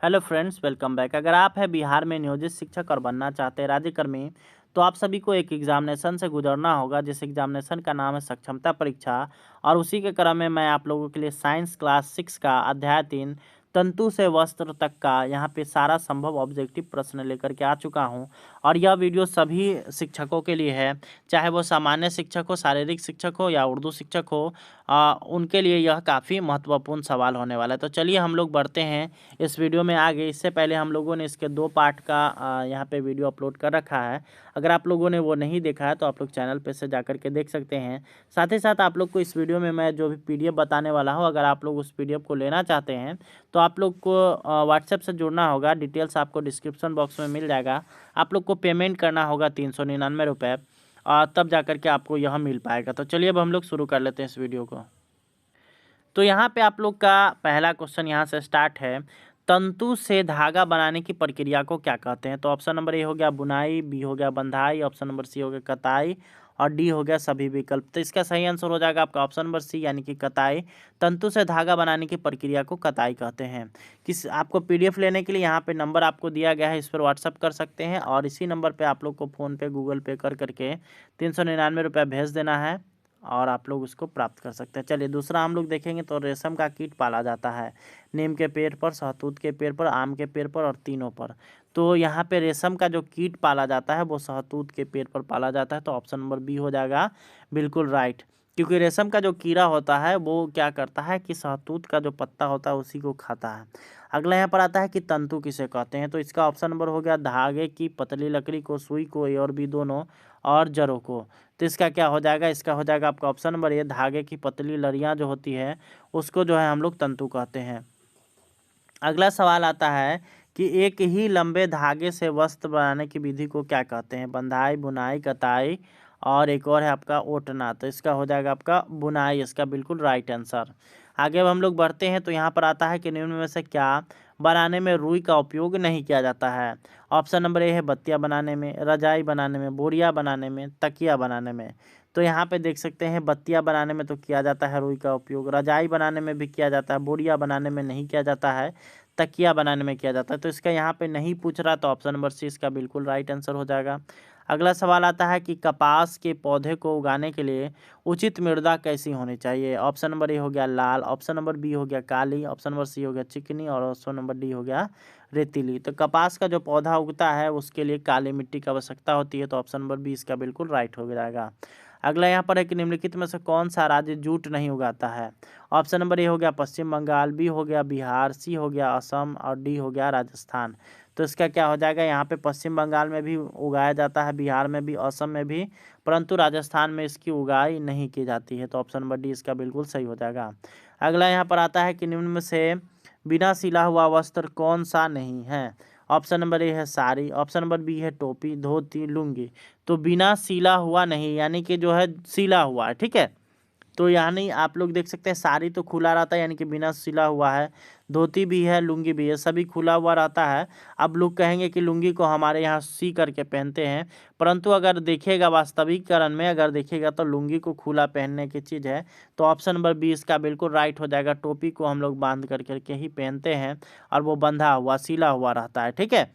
Hello friends, welcome back. अगर आप हैं बिहार में नियोजित शिक्षक और बनना चाहते हैं राज्यकर्मी, तो आप सभी को एक एग्जामिनेशन से गुजरना होगा, जिस एग्जामिनेशन का नाम है सक्षमता परीक्षा। और उसी के क्रम में मैं आप लोगों के लिए साइंस क्लास 6 का अध्याय 3 तंतु से वस्त्र तक का यहाँ पे सारा संभव ऑब्जेक्टिव प्रश्न लेकर के आ चुका हूँ। और यह वीडियो सभी शिक्षकों के लिए है, चाहे वो सामान्य शिक्षक हो, शारीरिक शिक्षक हो या उर्दू शिक्षक हो। उनके लिए यह काफ़ी महत्वपूर्ण सवाल होने वाला है। तो चलिए हम लोग बढ़ते हैं इस वीडियो में आगे। इससे पहले हम लोगों ने इसके 2 पार्ट का यहाँ पे वीडियो अपलोड कर रखा है। अगर आप लोगों ने वो नहीं देखा है तो आप लोग चैनल पे से जाकर के देख सकते हैं। साथ ही साथ आप लोग को इस वीडियो में मैं जो भी पीडीएफ बताने वाला हूँ, अगर आप लोग उस पीडीएफ को लेना चाहते हैं तो आप लोग को व्हाट्सएप से जुड़ना होगा। डिटेल्स आपको डिस्क्रिप्शन बॉक्स में मिल जाएगा। आप लोग को पेमेंट करना होगा 399 रुपये, और तब जाकर के आपको यह मिल पाएगा। तो चलिए अब हम लोग शुरू कर लेते हैं इस वीडियो को। तो यहाँ पे आप लोग का पहला क्वेश्चन यहाँ से स्टार्ट है। तंतु से धागा बनाने की प्रक्रिया को क्या कहते हैं? तो ऑप्शन नंबर ए हो गया बुनाई, बी हो गया बंधाई, ऑप्शन नंबर सी हो गया कताई, और डी हो गया सभी विकल्प। तो इसका सही आंसर हो जाएगा आपका ऑप्शन नंबर सी, यानी कि कताई। तंतु से धागा बनाने की प्रक्रिया को कताई कहते हैं। आपको पीडीएफ लेने के लिए यहाँ पे नंबर आपको दिया गया है, इस पर व्हाट्सअप कर सकते हैं, और इसी नंबर पर आप लोग को फ़ोन पे, गूगल पे कर करके 399 रुपये भेज देना है, और आप लोग उसको प्राप्त कर सकते हैं। चलिए दूसरा हम लोग देखेंगे। तो रेशम का कीट पाला जाता है नीम के पेड़ पर, सहतूत के पेड़ पर, आम के पेड़ पर और तीनों पर। तो यहाँ पे रेशम का जो कीट पाला जाता है वो सहतूत के पेड़ पर पाला जाता है। तो ऑप्शन नंबर बी हो जाएगा बिल्कुल राइट, क्योंकि रेशम का जो कीड़ा होता है वो क्या करता है कि सहतूत का जो पत्ता होता है उसी को खाता है। अगला यहाँ पर आता है कि तंतु किसे कहते हैं? तो इसका ऑप्शन नंबर हो गया धागे की पतली लकड़ी को, सुई को, ए और बी दोनों, और जड़ों को। तो इसका क्या हो जाएगा? इसका हो जाएगा आपका ऑप्शन नंबर ए, धागे की पतली लड़ियाँ जो होती है उसको जो है हम लोग तंतु कहते हैं। अगला सवाल आता है कि एक ही लंबे धागे से वस्त्र बनाने की विधि को क्या कहते हैं? बंधाई, बुनाई, कताई, और एक और है आपका ओटना। तो इसका हो जाएगा आपका बुनाई, इसका बिल्कुल राइट आंसर। आगे अब हम लोग बढ़ते हैं। तो यहाँ पर आता है कि निम्न में से क्या बनाने में रुई का उपयोग नहीं किया जाता है? ऑप्शन नंबर ए है बत्तियाँ बनाने में, रजाई बनाने में, बोरियाँ बनाने में, तकिया बनाने में। तो यहाँ पे देख सकते हैं बत्तियाँ बनाने में तो किया जाता है रुई का उपयोग, रजाई बनाने में भी किया जाता है, बोरियाँ बनाने में नहीं किया जाता है, तकिया बनाने में किया जाता है। तो इसका यहाँ पे नहीं पूछ रहा, तो ऑप्शन नंबर सी इसका बिल्कुल राइट आंसर हो जाएगा। अगला सवाल आता है कि कपास के पौधे को उगाने के लिए उचित मृदा कैसी होनी चाहिए? ऑप्शन नंबर ए हो गया लाल, ऑप्शन नंबर बी हो गया काली, ऑप्शन नंबर सी हो गया चिकनी, और ऑप्शन नंबर डी हो गया रेतीली। तो कपास का जो पौधा उगता है उसके लिए काली मिट्टी की आवश्यकता होती है। तो ऑप्शन नंबर बी इसका बिल्कुल राइट हो जाएगा। अगला यहाँ पर है कि निम्नलिखित में से कौन सा राज्य जूट नहीं उगाता है? ऑप्शन नंबर ए हो गया पश्चिम बंगाल, बी हो गया बिहार, सी हो गया असम, और डी हो गया राजस्थान। तो इसका क्या हो जाएगा? यहाँ पे पश्चिम बंगाल में भी उगाया जाता है, बिहार में भी, असम में भी, परंतु राजस्थान में इसकी उगाई नहीं की जाती है। तो ऑप्शन नंबर डी इसका बिल्कुल सही हो जाएगा। अगला यहाँ पर आता है कि निम्न में से बिना सिला हुआ वस्त्र कौन सा नहीं है? ऑप्शन नंबर ए है साड़ी, ऑप्शन नंबर बी है टोपी, धोती, लुंगी। तो बिना सिला हुआ नहीं, यानी कि जो है सिला हुआ है, ठीक है। तो यानी आप लोग देख सकते हैं साड़ी तो खुला रहता है, यानी कि बिना सिला हुआ है, धोती भी है, लुंगी भी है, सभी खुला हुआ रहता है। अब लोग कहेंगे कि लुंगी को हमारे यहाँ सी करके पहनते हैं, परंतु अगर देखिएगा वास्तविकरण में, अगर देखिएगा तो लुंगी को खुला पहनने की चीज़ है। तो ऑप्शन नंबर बी इसका बिल्कुल राइट हो जाएगा। टोपी को हम लोग बांध करके ही पहनते हैं, और वो बंधा हुआ, सिला हुआ रहता है, ठीक है।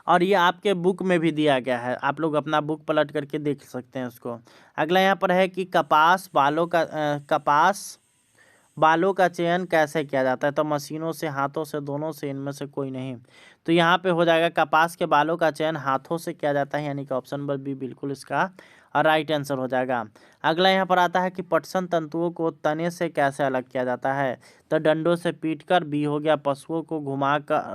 और ये आपके बुक में भी दिया गया है, आप लोग अपना बुक पलट करके देख सकते हैं उसको। अगला यहाँ पर है कि कपास बालों का चयन कैसे किया जाता है? तो मशीनों से, हाथों से, दोनों से, इनमें से कोई नहीं। तो यहाँ पे हो जाएगा कपास के बालों का चयन हाथों से किया जाता है, यानी कि ऑप्शन नंबर बी बिल्कुल इसका राइट आंसर हो जाएगा। अगला यहाँ पर आता है कि पटसन तंतुओं को तने से कैसे अलग किया जाता है? तो डंडों से पीटकर, बी हो गया पशुओं को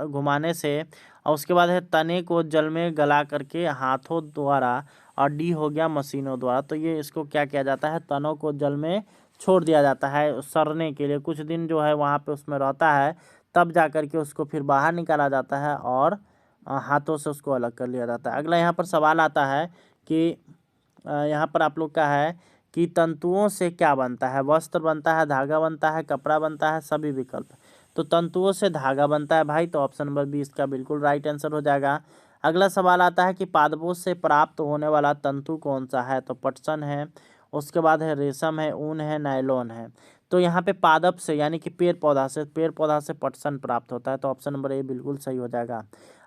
घुमाने से, और उसके बाद है तने को जल में गला करके हाथों द्वारा, और डी हो गया मशीनों द्वारा। तो ये इसको क्या किया जाता है? तनों को जल में छोड़ दिया जाता है सड़ने के लिए, कुछ दिन जो है वहाँ पे उसमें रहता है, तब जा कर के उसको फिर बाहर निकाला जाता है, और हाथों से उसको अलग कर लिया जाता है। अगला यहाँ पर सवाल आता है कि यहाँ पर आप लोग का है कि तंतुओं से क्या बनता है? वस्त्र बनता है, धागा बनता है, कपड़ा बनता है, सभी विकल्प। तो तंतुओं से धागा बनता है भाई, तो ऑप्शन नंबर बी इसका बिल्कुल राइट आंसर हो जाएगा। अगला सवाल आता है कि पादपों से प्राप्त होने वाला तंतु कौन सा है? तो पटसन है, उसके बाद है रेशम है, ऊन है, नायलॉन है। तो यहाँ पे पादप से यानी कि पेड़ पौधा से पटसन प्राप्त होता है, तो ऑप्शन नंबर ए बिल्कुल सही हो जाएगा।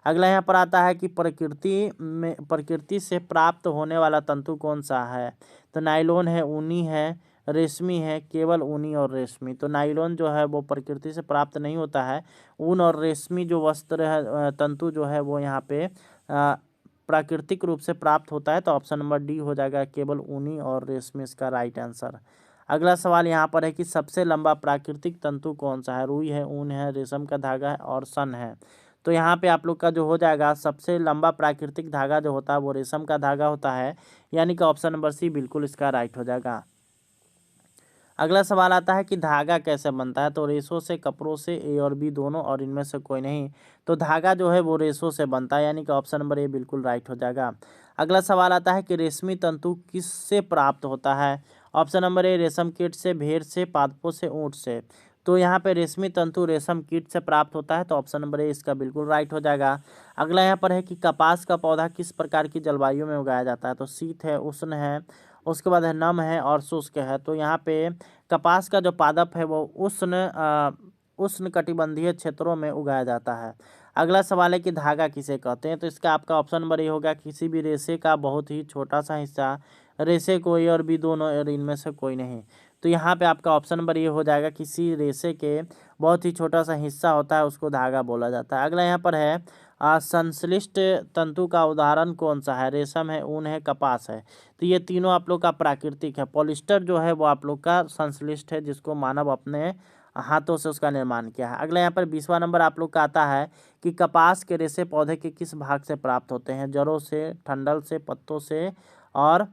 अगला यहाँ पर आता है कि प्रकृति से प्राप्त होने वाला तंतु कौन सा है? तो नाइलॉन है, ऊनी है, रेशमी है, केवल ऊनी और रेशमी। तो नाइलॉन जो है वो प्रकृति से प्राप्त नहीं होता है। ऊन और रेशमी जो वस्त्र है, तंतु जो है वो यहाँ पे प्राकृतिक रूप से प्राप्त होता है, तो ऑप्शन नंबर डी हो जाएगा, केवल ऊनी और रेशमी इसका राइट आंसर। अगला सवाल यहाँ पर है कि सबसे लंबा प्राकृतिक तंतु कौन सा है? रुई है, ऊन है, रेशम का धागा है और सन है। तो यहाँ पे आप लोग का जो हो जाएगा, सबसे लंबा प्राकृतिक धागा जो होता है वो रेशम का धागा होता है, यानी कि ऑप्शन नंबर सी बिल्कुल इसका राइट हो जाएगा। अगला सवाल आता है कि धागा कैसे बनता है? तो रेशों से, कपड़ों से, ए और बी दोनों, और इनमें से कोई नहीं। तो धागा जो है वो रेशों से बनता है, यानी कि ऑप्शन नंबर ए बिल्कुल राइट हो जाएगा। अगला सवाल आता है कि रेशमी तंतु किससे प्राप्त होता है? ऑप्शन नंबर ए रेशम कीट से, भेड़ से, पादपों से, ऊँट से। तो यहाँ पे रेशमी तंतु रेशम कीट से प्राप्त होता है, तो ऑप्शन नंबर ए इसका बिल्कुल राइट हो जाएगा। अगला यहाँ पर है कि कपास का पौधा किस प्रकार की जलवायु में उगाया जाता है? तो शीत है, उष्ण है, उसके बाद है नम है और शुष्क है। तो यहाँ पे कपास का जो पादप है वो उष्ण कटिबंधीय क्षेत्रों में उगाया जाता है। अगला सवाल है कि धागा किसे कहते हैं? तो इसका आपका ऑप्शन नंबर ए होगा, किसी भी रेशे का बहुत ही छोटा सा हिस्सा, रेशे कोई और भी दोनों, और इनमें से कोई नहीं। तो यहाँ पे आपका ऑप्शन नंबर ये हो जाएगा, किसी रेशे के बहुत ही छोटा सा हिस्सा होता है उसको धागा बोला जाता है। अगला यहाँ पर है संश्लिष्ट तंतु का उदाहरण कौन सा है? रेशम है, ऊन है, कपास है। तो ये तीनों आप लोग का प्राकृतिक है। पॉलिस्टर जो है वो आप लोग का संश्लिष्ट है, जिसको मानव अपने हाथों से उसका निर्माण किया है। अगला यहाँ पर 20वां नंबर आप लोग का आता है कि कपास के रेशे पौधे के किस भाग से प्राप्त होते हैं? जड़ों से, ठंडल से, पत्तों से और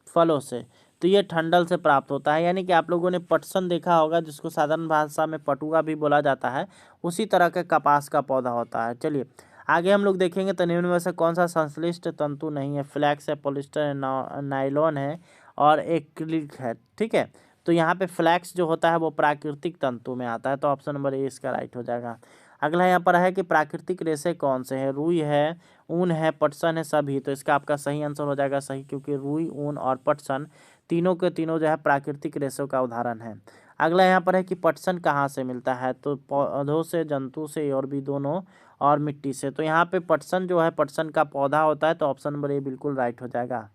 फलों से। तो ये ठंडल से प्राप्त होता है, यानी कि आप लोगों ने पटसन देखा होगा, जिसको साधारण भाषा में पटुआ भी बोला जाता है, उसी तरह का कपास का पौधा होता है। चलिए आगे हम लोग देखेंगे, तो निम्न में से कौन सा संश्लिष्ट तंतु नहीं है? फ्लैक्स है, पॉलिस्टर है, नायलॉन है और एक्रिलिक है। ठीक है, तो यहाँ पे फ्लैक्स जो होता है वो प्राकृतिक तंतु में आता है, तो ऑप्शन नंबर ए इसका राइट हो जाएगा। अगला यहाँ पर है कि प्राकृतिक रेशे कौन से हैं? रुई है, ऊन है, पटसन है, सभी। तो इसका आपका सही आंसर हो जाएगा सही, क्योंकि रुई, ऊन और पटसन तीनों के तीनों जो है प्राकृतिक रेशों का उदाहरण है। अगला यहाँ पर है कि पटसन कहाँ से मिलता है? तो पौधों से, जंतु से और भी दोनों, और मिट्टी से। तो यहाँ पे पटसन जो है, पटसन का पौधा होता है, तो ऑप्शन नंबर ए बिल्कुल राइट हो जाएगा।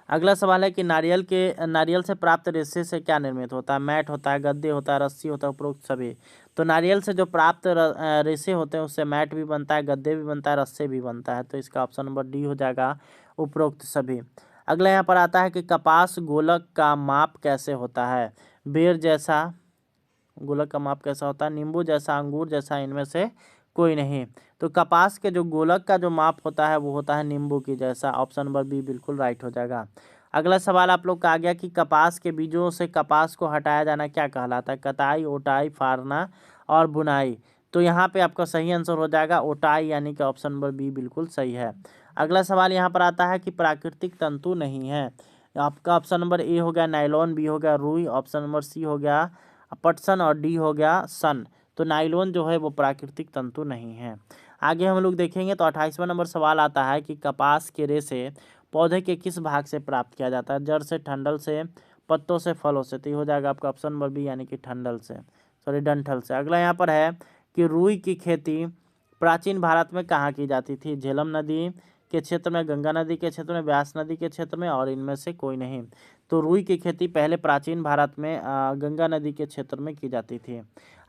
अगला सवाल है कि नारियल से प्राप्त रेशे से क्या निर्मित होता है? मैट होता है, गद्दे होता है, रस्सी होता है, उपरोक्त सभी। तो नारियल से जो प्राप्त रेशे होते हैं उससे मैट भी बनता है, गद्दे भी बनता है, रस्से भी बनता है। तो इसका ऑप्शन नंबर डी हो जाएगा, उपरोक्त सभी। अगला यहाँ पर आता है कि कपास गोलक का माप कैसे होता है? बेर जैसा गोलक का माप कैसा होता है? नींबू जैसा, अंगूर जैसा, इनमें से कोई नहीं। तो कपास के जो गोलक का जो माप होता है वो होता है नींबू की जैसा। ऑप्शन नंबर बी बिल्कुल राइट हो जाएगा। अगला सवाल आप लोग का आ गया कि कपास के बीजों से कपास को हटाया जाना क्या कहलाता है? कटाई, ओटाई, फाड़ना और बुनाई। तो यहाँ पे आपका सही आंसर हो जाएगा ओटाई, यानी कि ऑप्शन नंबर बी बिल्कुल सही है। अगला सवाल यहाँ पर आता है कि प्राकृतिक तंतु नहीं है। आपका ऑप्शन नंबर ए हो गया नायलॉन, बी हो गया रुई, ऑप्शन नंबर सी हो गया पटसन और डी हो गया सन। तो नाइलॉन जो है वो प्राकृतिक तंतु नहीं है। आगे हम लोग देखेंगे, तो 28वां नंबर सवाल आता है कि कपास के रेशे पौधे के किस भाग से प्राप्त किया जाता है? जड़ से, ठंडल से, पत्तों से, फलों से। तो ये हो जाएगा आपका ऑप्शन नंबर बी, यानी कि ठंडल से, सॉरी डंठल से। अगला यहाँ पर है कि रुई की खेती प्राचीन भारत में कहाँ की जाती थी? झेलम नदी के क्षेत्र में, गंगा नदी के क्षेत्र में, ब्यास नदी के क्षेत्र में, और इनमें से कोई नहीं। तो रुई की खेती पहले प्राचीन भारत में गंगा नदी के क्षेत्र में की जाती थी।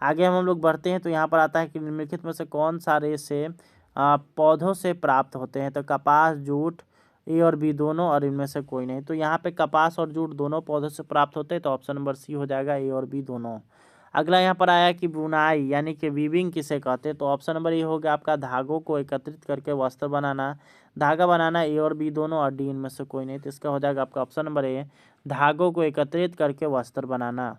आगे हम लोग बढ़ते हैं, तो यहाँ पर आता है कि निम्नलिखित में से कौन सा रेशे पौधों से प्राप्त होते हैं? तो कपास, जूट, ए और बी दोनों, और इनमें से कोई नहीं। तो यहाँ पे कपास और जूट दोनों पौधों से प्राप्त होते हैं, तो ऑप्शन नंबर सी हो जाएगा, ए और बी दोनों। अगला यहाँ पर आया कि बुनाई यानी कि वीविंग किसे कहते हैं? तो ऑप्शन नंबर ए हो गया आपका धागों को एकत्रित करके वस्त्र बनाना, धागा बनाना, ए और बी दोनों, और डी इनमें से कोई नहीं। तो इसका हो जाएगा आपका ऑप्शन नंबर ए, धागों को एकत्रित करके वस्त्र बनाना।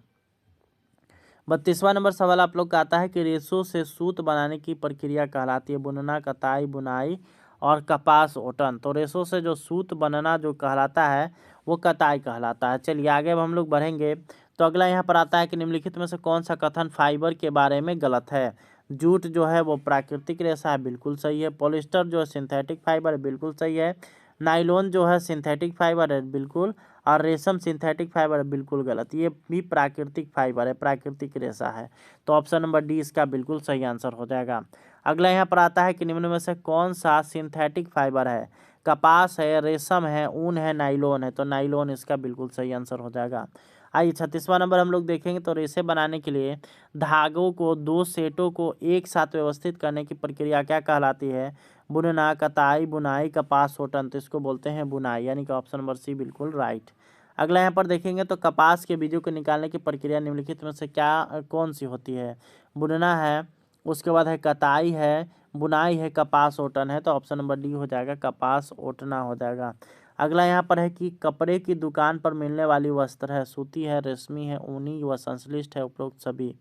32वां नंबर सवाल आप लोग का आता है कि रेशों से सूत बनाने की प्रक्रिया कहलाती है? बुनना, कताई, बुनाई और कपास ओटन। तो रेशों से जो सूत बनना जो कहलाता है वो कताई कहलाता है। चलिए आगे अब हम लोग बढ़ेंगे, तो अगला यहाँ पर आता है कि निम्नलिखित में से कौन सा कथन फाइबर के बारे में गलत है? जूट जो है वो प्राकृतिक रेशा है, बिल्कुल सही है। पॉलिस्टर जो है सिंथेटिक फाइबर है, बिल्कुल सही है। नाइलॉन जो है सिंथेटिक फाइबर है, बिल्कुल। और रेशम सिंथेटिक फाइबर है, बिल्कुल गलत, ये भी प्राकृतिक फाइबर है, प्राकृतिक रेशा है। तो ऑप्शन नंबर डी इसका बिल्कुल सही आंसर हो जाएगा। अगला यहाँ पर आता है कि निम्न में से कौन सा सिंथेटिक फाइबर है? कपास है, रेशम है, ऊन है, नाइलॉन है। तो नाइलॉन इसका बिल्कुल सही आंसर हो जाएगा। आइए 36वां नंबर हम लोग देखेंगे। तो रेशे बनाने के लिए धागों को दो सेटों को एक साथ व्यवस्थित करने की प्रक्रिया क्या कहलाती है? बुनना, कताई, बुनाई, कपास होटन। तो इसको बोलते हैं बुनाई, यानी कि ऑप्शन नंबर सी बिल्कुल राइट। अगला यहाँ पर देखेंगे तो कपास के बीजों को निकालने की प्रक्रिया निम्नलिखित में से कौन सी होती है? बुनना है, उसके बाद है कताई है, बुनाई है, कपास ओटन है। तो ऑप्शन नंबर डी हो जाएगा, कपास ओटना हो जाएगा। अगला यहाँ पर है कि कपड़े की दुकान पर मिलने वाली वस्त्र है, सूती है, रेशमी है, ऊनी व संश्लिष्ट है, उपरोक्त सभी।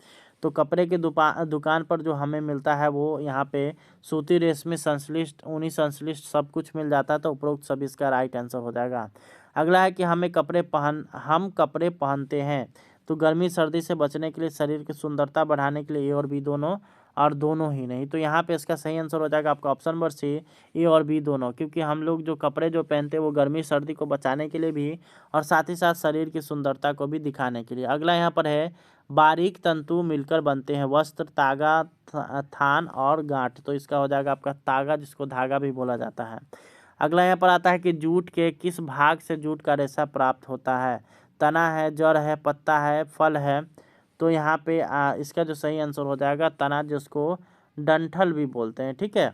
तो कपड़े की दुकान पर जो हमें मिलता है वो यहाँ पे सूती, रेशमी, संश्लिष्ट, ऊनी, संश्लिष्ट सब कुछ मिल जाता है। तो उपरोक्त सभी इसका राइट आंसर हो जाएगा। अगला है कि हम कपड़े पहनते हैं तो गर्मी सर्दी से बचने के लिए, शरीर की सुंदरता बढ़ाने के लिए, ए और बी दोनों, और दोनों ही नहीं। तो यहाँ पे इसका सही आंसर हो जाएगा आपका ऑप्शन नंबर सी, ए और बी दोनों, क्योंकि हम लोग जो कपड़े जो पहनते हैं वो गर्मी सर्दी को बचाने के लिए भी और साथ ही साथ शरीर की सुंदरता को भी दिखाने के लिए। अगला यहाँ पर है बारीक तंतु मिलकर बनते हैं वस्त्र, तागा, थान और गांठ। तो इसका हो जाएगा आपका तागा, जिसको धागा भी बोला जाता है। अगला यहाँ पर आता है कि जूट के किस भाग से जूट का रेशा प्राप्त होता है? तना है, जड़ है, पत्ता है, फल है। तो यहाँ पे इसका जो सही आंसर हो जाएगा तना, जिसको डंठल भी बोलते हैं, ठीक है,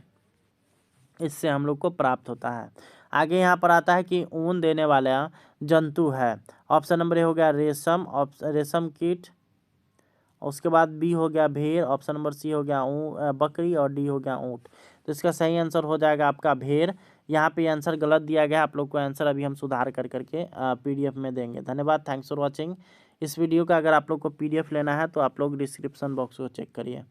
इससे हम लोग को प्राप्त होता है। आगे यहाँ पर आता है कि ऊन देने वाला जंतु है। ऑप्शन नंबर ए हो गया रेशम, रेशम कीट, उसके बाद बी हो गया भेड़, ऑप्शन नंबर सी हो गया बकरी, और डी हो गया ऊँट। तो इसका सही आंसर हो जाएगा आपका भेड़। यहाँ पे आंसर गलत दिया गया, आप लोग को आंसर अभी हम सुधार कर करके पीडीएफ में देंगे। धन्यवाद, थैंक्स फॉर वॉचिंग। इस वीडियो का अगर आप लोग को पीडीएफ लेना है तो आप लोग डिस्क्रिप्शन बॉक्स को चेक करिए।